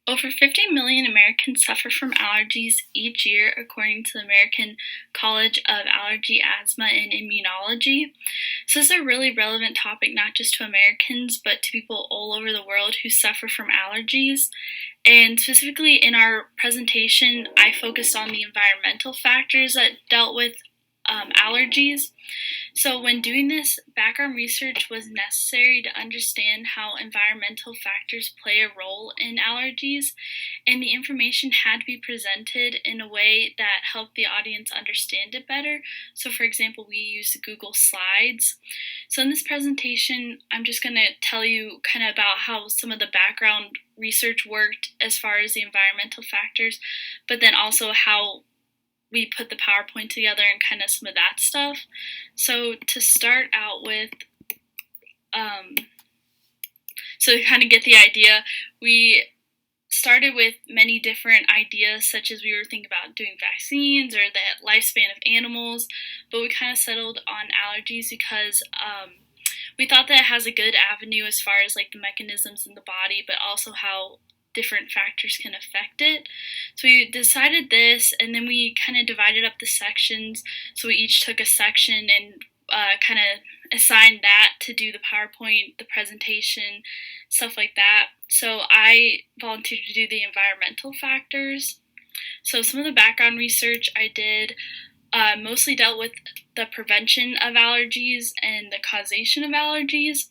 Over 50 million Americans suffer from allergies each year, according to the American College of Allergy, Asthma, and Immunology. So, this is a really relevant topic not just to Americans, but to people all over the world who suffer from allergies. And specifically in our presentation, I focused on the environmental factors that dealt with allergies. So, when doing this, background research was necessary to understand how environmental factors play a role in allergies, and the information had to be presented in a way that helped the audience understand it better. So, for example, we use Google Slides. So, in this presentation, I'm just going to tell you kind of about how some of the background research worked as far as the environmental factors, but then also how we put the PowerPoint together and kind of some of that stuff. So to start out with, so to kind of get the idea, we started with many different ideas, such as we were thinking about doing vaccines or the lifespan of animals, but we kind of settled on allergies because we thought that it has a good avenue as far as like the mechanisms in the body, but also how different factors can affect it. So we decided this, and then we kind of divided up the sections. So we each took a section and kind of assigned that to do the PowerPoint, the presentation, stuff like that. So I volunteered to do the environmental factors. So some of the background research I did mostly dealt with the prevention of allergies and the causation of allergies.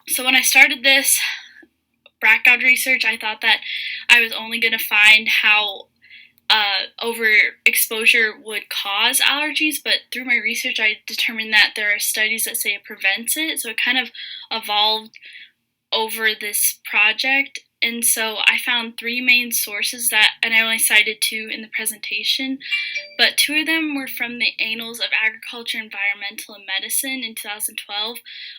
So when I started this background research, I thought that I was only going to find how overexposure would cause allergies, but through my research, I determined that there are studies that say it prevents it. So it kind of evolved over this project. And so I found three main sources that, and I only cited two in the presentation, but two of them were from the Annals of Agriculture, Environmental, and Medicine in 2012.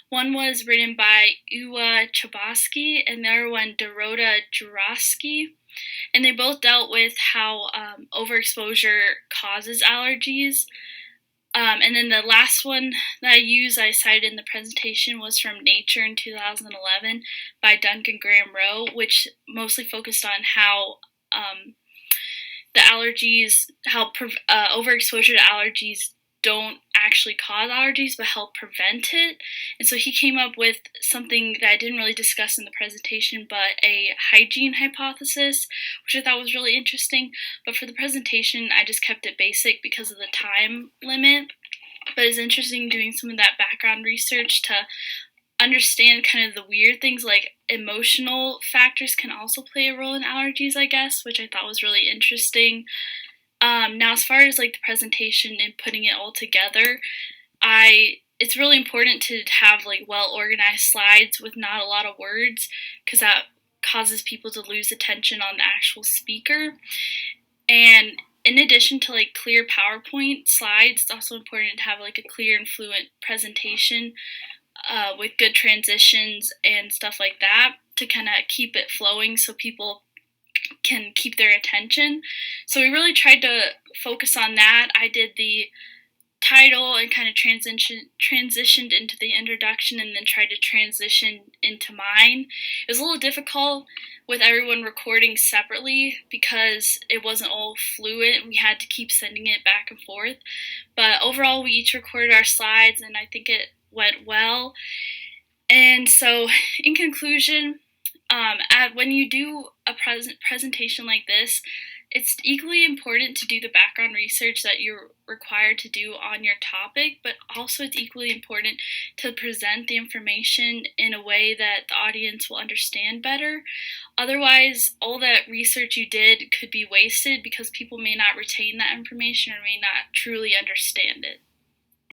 One was written by Uwe Chbosky, and the other one, Dorota Jurowski. And they both dealt with how overexposure causes allergies. And then the last one that I cited in the presentation, was from Nature in 2011 by Duncan Graham Rowe, which mostly focused on how the allergies, how overexposure to allergies don't actually cause allergies but help prevent it. And so he came up with something that I didn't really discuss in the presentation, but a hygiene hypothesis, which I thought was really interesting. But for the presentation, I just kept it basic because of the time limit. But it's interesting doing some of that background research to understand kind of the weird things, like emotional factors can also play a role in allergies, I guess, which I thought was really interesting. Now, as far as like the presentation and putting it all together, it's really important to have like well organized slides with not a lot of words, because that causes people to lose attention on the actual speaker. And in addition to like clear PowerPoint slides, it's also important to have like a clear and fluent presentation with good transitions and stuff like that to kind of keep it flowing so people can keep their attention. So we really tried to focus on that. I did the title and kind of transitioned into the introduction, and then tried to transition into mine. It was a little difficult with everyone recording separately because it wasn't all fluent. We had to keep sending it back and forth. But overall, we each recorded our slides, and I think it went well. And so, in conclusion, when you do a presentation like this, it's equally important to do the background research that you're required to do on your topic, but also it's equally important to present the information in a way that the audience will understand better. Otherwise, all that research you did could be wasted because people may not retain that information or may not truly understand it.